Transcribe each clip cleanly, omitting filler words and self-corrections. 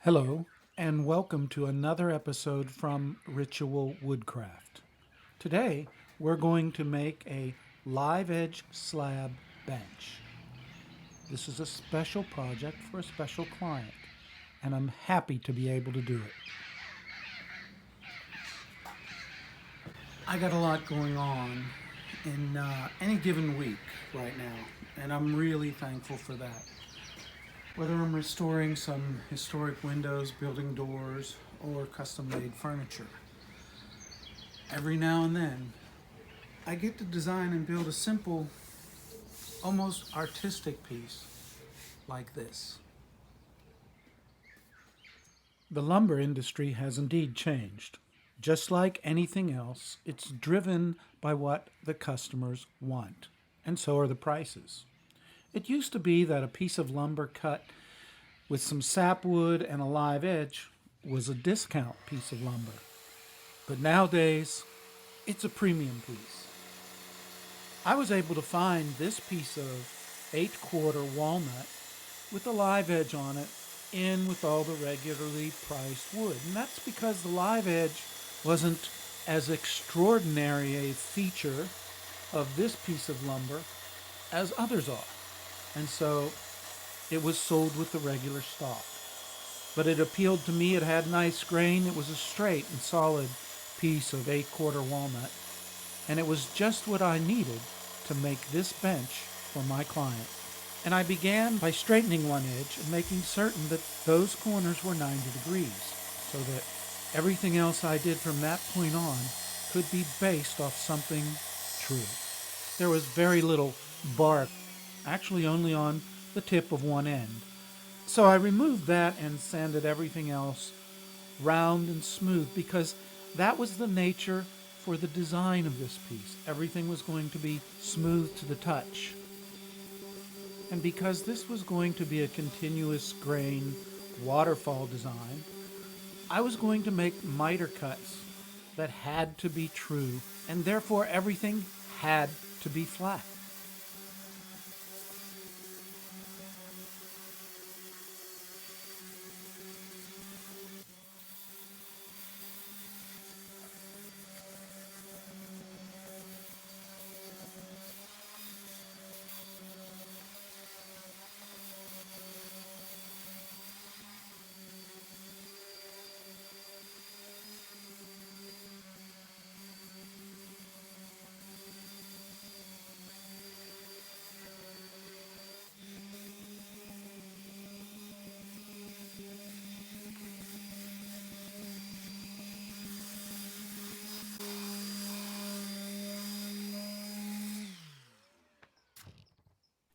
Hello, and welcome to another episode from Ritual Woodcraft. Today, we're going to make a live edge slab bench. This is a special project for a special client, and I'm happy to be able to do it. I got a lot going on in any given week right now, and I'm really thankful for that. Whether I'm restoring some historic windows, building doors, or custom made furniture. Every now and then, I get to design and build a simple, almost artistic piece like this. The lumber industry has indeed changed. Just like anything else, it's driven by what the customers want, and so are the prices. It used to be that a piece of lumber cut with some sapwood and a live edge was a discount piece of lumber. But nowadays, it's a premium piece. I was able to find this piece of 8/4 walnut with a live edge on it in with all the regularly priced wood. And that's because the live edge wasn't as extraordinary a feature of this piece of lumber as others are. And so it was sold with the regular stock. But it appealed to me. It had nice grain. It was a straight and solid piece of 8/4 walnut. And it was just what I needed to make this bench for my client. And I began by straightening one edge and making certain that those corners were 90 degrees, so that everything else I did from that point on could be based off something true. There was very little bark, actually only on the tip of one end. So I removed that and sanded everything else round and smooth because that was the nature for the design of this piece. Everything was going to be smooth to the touch. And because this was going to be a continuous grain waterfall design, I was going to make miter cuts that had to be true, and therefore everything had to be flat.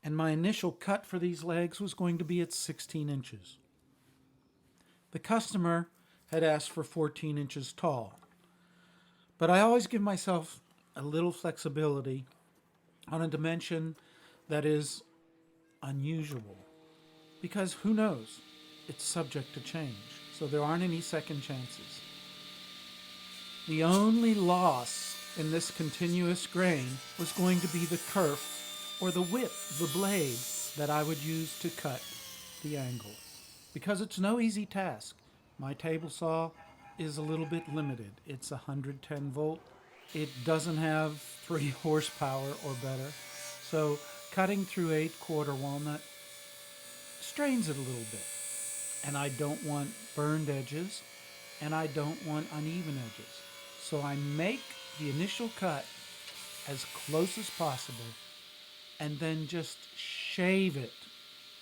And my initial cut for these legs was going to be at 16 inches. The customer had asked for 14 inches tall, but I always give myself a little flexibility on a dimension that is unusual because who knows? It's subject to change, so there aren't any second chances. The only loss in this continuous grain was going to be the kerf or the width, the blade that I would use to cut the angle. Because it's no easy task. My table saw is a little bit limited. It's 110 volt. It doesn't have 3 horsepower or better. So cutting through 8/4 walnut strains it a little bit. And I don't want burned edges and I don't want uneven edges. So I make the initial cut as close as possible and then just shave it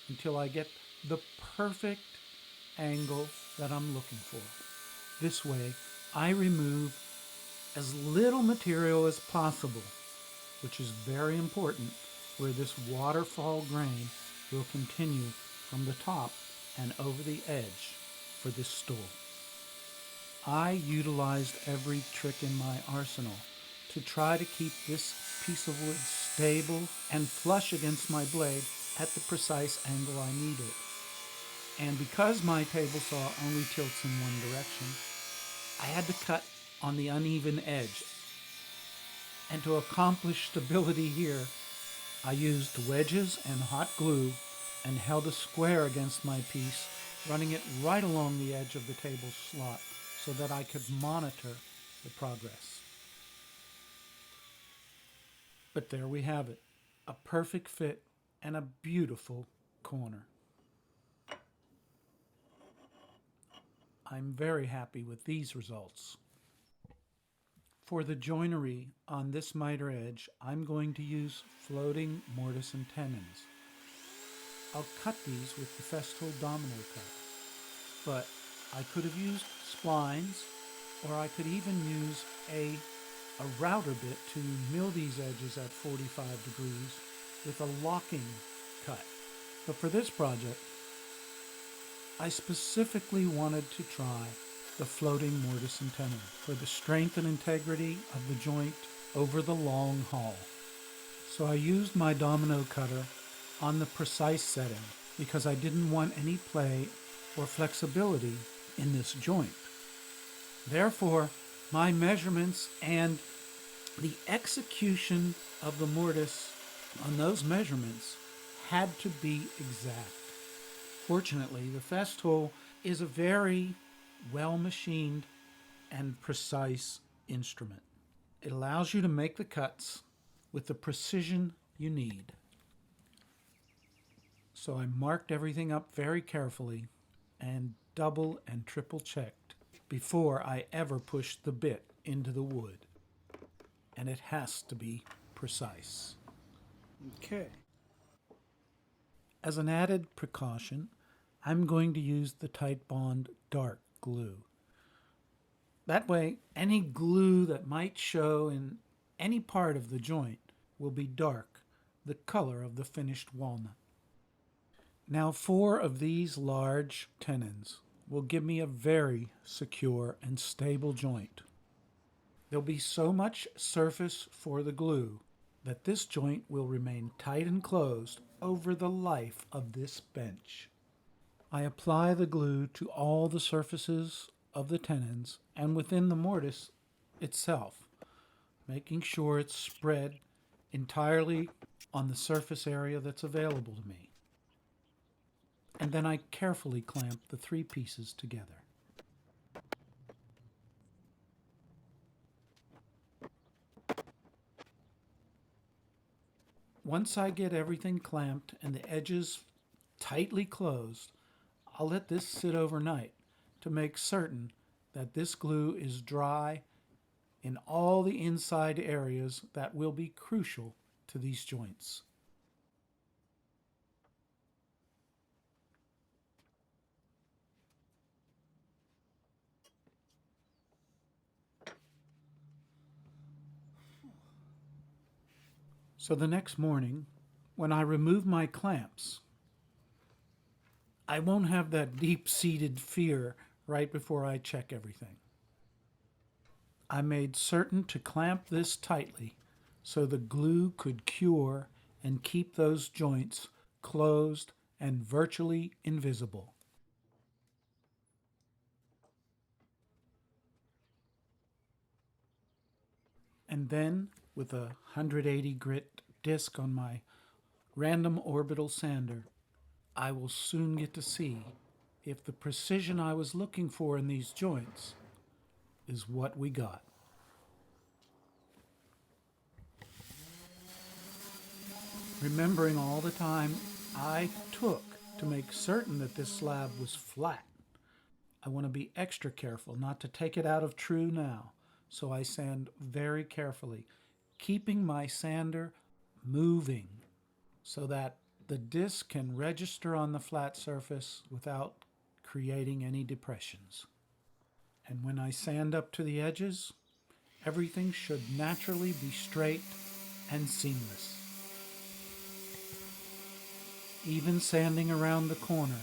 until I get the perfect angle that I'm looking for. This way, I remove as little material as possible, which is very important where this waterfall grain will continue from the top and over the edge for this stool. I utilized every trick in my arsenal to try to keep this piece of wood stable and flush against my blade at the precise angle I needed. And because my table saw only tilts in one direction, I had to cut on the uneven edge. And to accomplish stability here, I used wedges and hot glue and held a square against my piece running it right along the edge of the table slot so that I could monitor the progress. But there we have it, a perfect fit and a beautiful corner. I'm very happy with these results. For the joinery on this miter edge, I'm going to use floating mortise and tenons. I'll cut these with the Festool domino cutter, but I could have used splines, or I could even use a router bit to mill these edges at 45 degrees with a locking cut. But for this project, I specifically wanted to try the floating mortise and tenon for the strength and integrity of the joint over the long haul. So I used my domino cutter on the precise setting because I didn't want any play or flexibility in this joint. Therefore, my measurements and the execution of the mortise on those measurements had to be exact. Fortunately, the Festool is a very well-machined and precise instrument. It allows you to make the cuts with the precision you need. So I marked everything up very carefully and double and triple checked before I ever pushed the bit into the wood. And it has to be precise. Okay. As an added precaution, I'm going to use the Titebond dark glue. That way, any glue that might show in any part of the joint will be dark, the color of the finished walnut. Now 4 of these large tenons will give me a very secure and stable joint. There'll be so much surface for the glue that this joint will remain tight and closed over the life of this bench. I apply the glue to all the surfaces of the tenons and within the mortise itself, making sure it's spread entirely on the surface area that's available to me. And then I carefully clamp the 3 pieces together. Once I get everything clamped and the edges tightly closed, I'll let this sit overnight to make certain that this glue is dry in all the inside areas that will be crucial to these joints. So the next morning, when I remove my clamps, I won't have that deep-seated fear right before I check everything. I made certain to clamp this tightly so the glue could cure and keep those joints closed and virtually invisible. And then, with a 180 grit disc on my random orbital sander, I will soon get to see if the precision I was looking for in these joints is what we got. Remembering all the time I took to make certain that this slab was flat. I want to be extra careful not to take it out of true now, so I sand very carefully, keeping my sander moving so that the disc can register on the flat surface without creating any depressions. And when I sand up to the edges, everything should naturally be straight and seamless. Even sanding around the corner,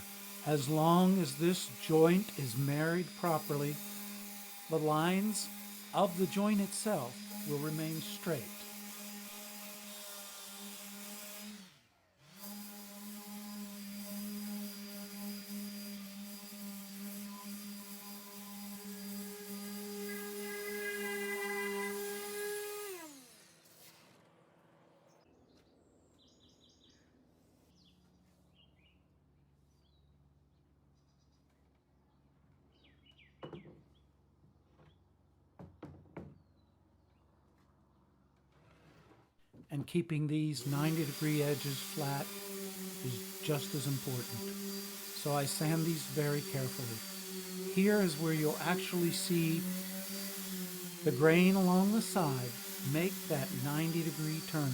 as long as this joint is married properly, the lines of the joint itself will remain straight. And keeping these 90-degree edges flat is just as important. So I sand these very carefully. Here is where you'll actually see the grain along the side make that 90-degree turn.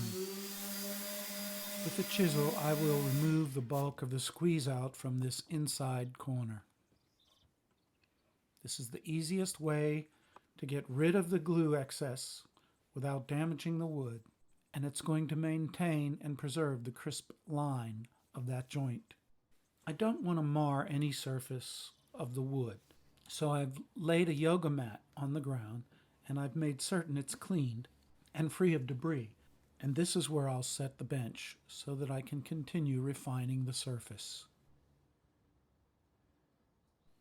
With the chisel, I will remove the bulk of the squeeze out from this inside corner. This is the easiest way to get rid of the glue excess without damaging the wood, and it's going to maintain and preserve the crisp line of that joint. I don't want to mar any surface of the wood, so I've laid a yoga mat on the ground and I've made certain it's cleaned and free of debris. And this is where I'll set the bench so that I can continue refining the surface.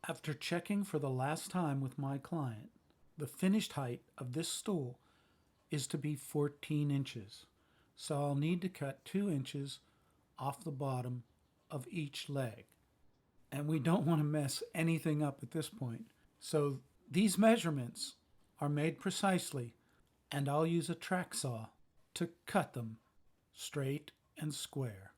After checking for the last time with my client, the finished height of this stool is to be 14 inches. So I'll need to cut 2 inches off the bottom of each leg. And we don't want to mess anything up at this point. So these measurements are made precisely, and I'll use a track saw to cut them straight and square.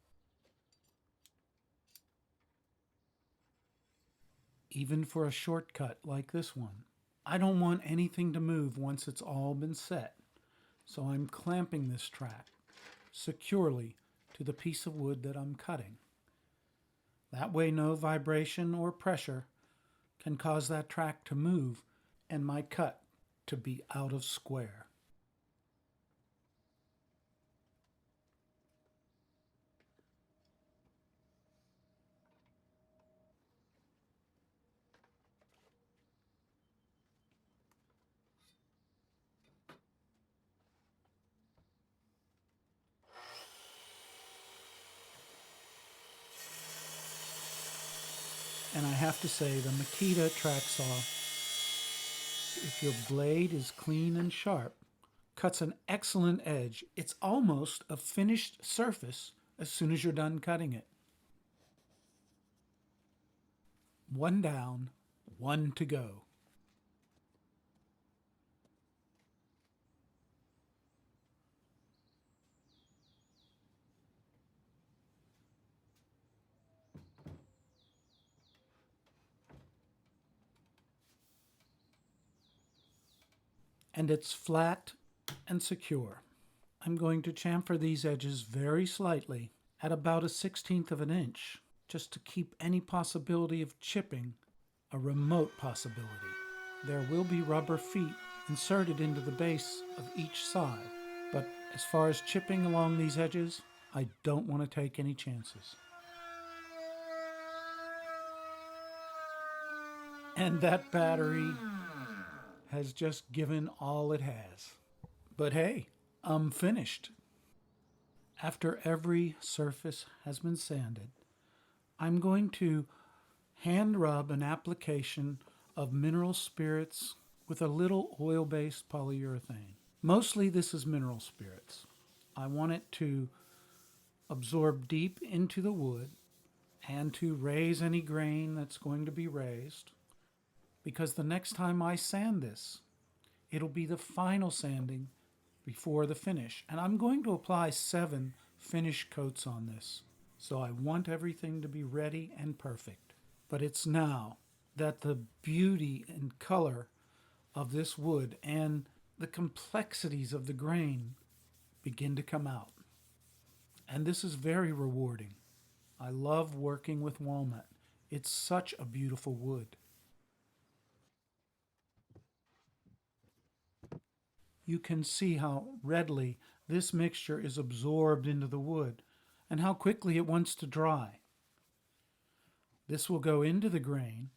Even for a shortcut like this one, I don't want anything to move once it's all been set. So I'm clamping this track securely to the piece of wood that I'm cutting. That way no vibration or pressure can cause that track to move and my cut to be out of square. And I have to say, the Makita track saw, if your blade is clean and sharp, cuts an excellent edge. It's almost a finished surface as soon as you're done cutting it. One down, one to go. And it's flat and secure. I'm going to chamfer these edges very slightly at about a 1/16 of an inch, just to keep any possibility of chipping a remote possibility. There will be rubber feet inserted into the base of each side, but as far as chipping along these edges, I don't want to take any chances. And that battery has just given all it has. But hey, I'm finished. After every surface has been sanded, I'm going to hand rub an application of mineral spirits with a little oil-based polyurethane. Mostly this is mineral spirits. I want it to absorb deep into the wood and to raise any grain that's going to be raised, because the next time I sand this, it'll be the final sanding before the finish. And I'm going to apply 7 finish coats on this. So I want everything to be ready and perfect. But it's now that the beauty and color of this wood and the complexities of the grain begin to come out. And this is very rewarding. I love working with walnut. It's such a beautiful wood. You can see how readily this mixture is absorbed into the wood and how quickly it wants to dry. This will go into the grain,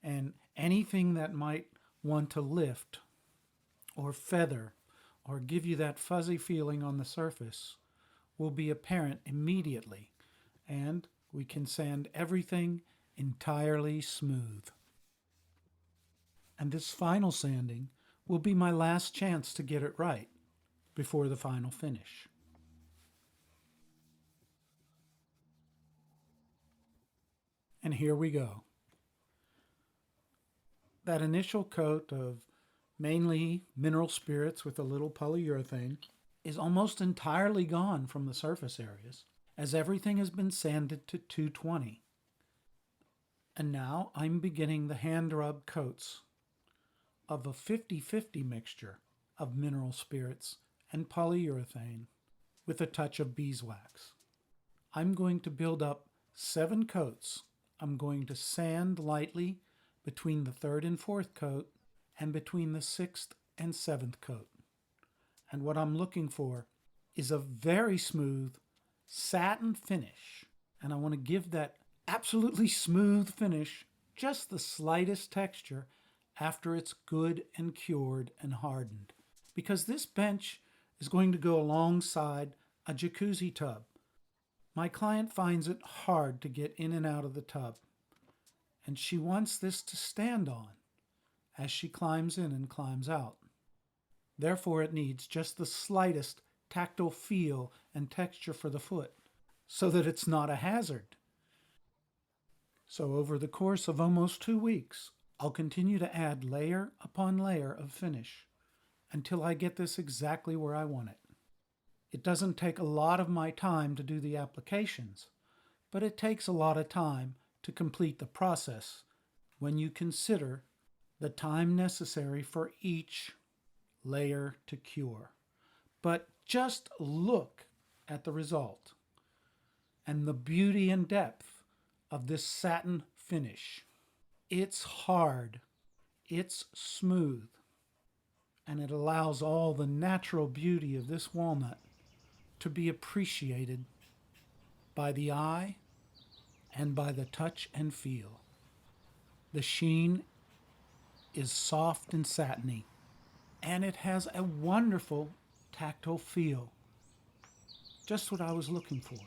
and anything that might want to lift or feather or give you that fuzzy feeling on the surface will be apparent immediately, and we can sand everything entirely smooth. And this final sanding will be my last chance to get it right before the final finish. And here we go. That initial coat of mainly mineral spirits with a little polyurethane is almost entirely gone from the surface areas, as everything has been sanded to 220. And now I'm beginning the hand rub coats of a 50-50 mixture of mineral spirits and polyurethane with a touch of beeswax. I'm going to build up 7 coats. I'm going to sand lightly between the 3rd and 4th coat and between the 6th and 7th coat. And what I'm looking for is a very smooth satin finish. And I want to give that absolutely smooth finish just the slightest texture after it's good and cured and hardened. Because this bench is going to go alongside a jacuzzi tub. My client finds it hard to get in and out of the tub, and she wants this to stand on as she climbs in and climbs out. Therefore, it needs just the slightest tactile feel and texture for the foot so that it's not a hazard. So over the course of almost 2 weeks, I'll continue to add layer upon layer of finish until I get this exactly where I want it. It doesn't take a lot of my time to do the applications, but it takes a lot of time to complete the process when you consider the time necessary for each layer to cure. But just look at the result and the beauty and depth of this satin finish. It's hard, it's smooth, and it allows all the natural beauty of this walnut to be appreciated by the eye and by the touch and feel. The sheen is soft and satiny, and it has a wonderful tactile feel. Just what I was looking for.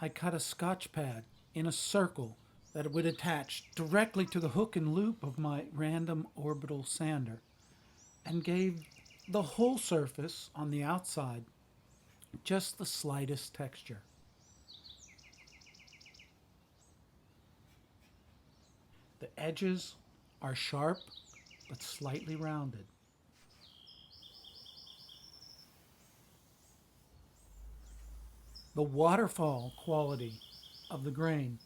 I cut a Scotch pad in a circle that would attach directly to the hook and loop of my random orbital sander and gave the whole surface on the outside just the slightest texture. The edges are sharp but slightly rounded. The waterfall quality of the grain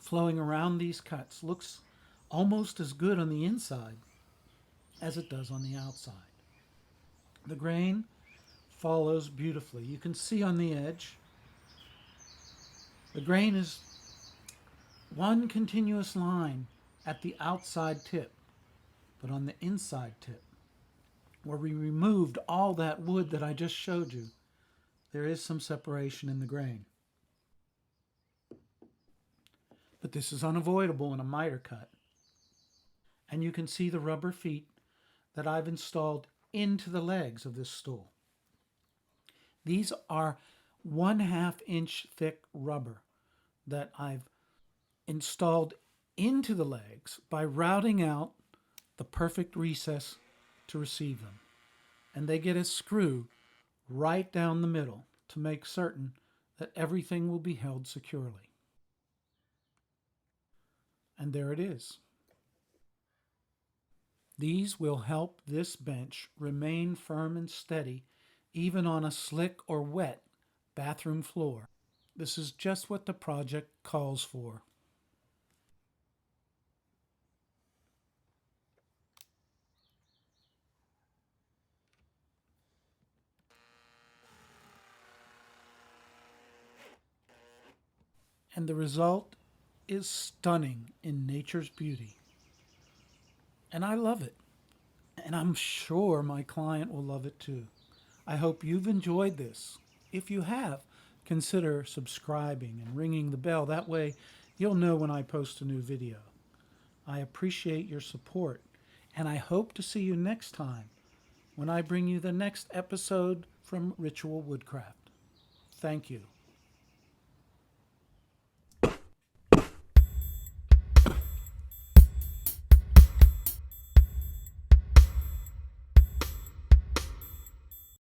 flowing around these cuts looks almost as good on the inside as it does on the outside. The grain follows beautifully. You can see on the edge, the grain is one continuous line at the outside tip, but on the inside tip, where we removed all that wood that I just showed you, there is some separation in the grain. But this is unavoidable in a miter cut. And you can see the rubber feet that I've installed into the legs of this stool. These are 1/2 inch thick rubber that I've installed into the legs by routing out the perfect recess to receive them. And they get a screw right down the middle to make certain that everything will be held securely. And there it is. These will help this bench remain firm and steady even on a slick or wet bathroom floor. This is just what the project calls for. And the result is stunning in nature's beauty. And I love it. And I'm sure my client will love it too. I hope you've enjoyed this. If you have, consider subscribing and ringing the bell. That way you'll know when I post a new video. I appreciate your support, and I hope to see you next time when I bring you the next episode from Ritual Woodcraft. Thank you.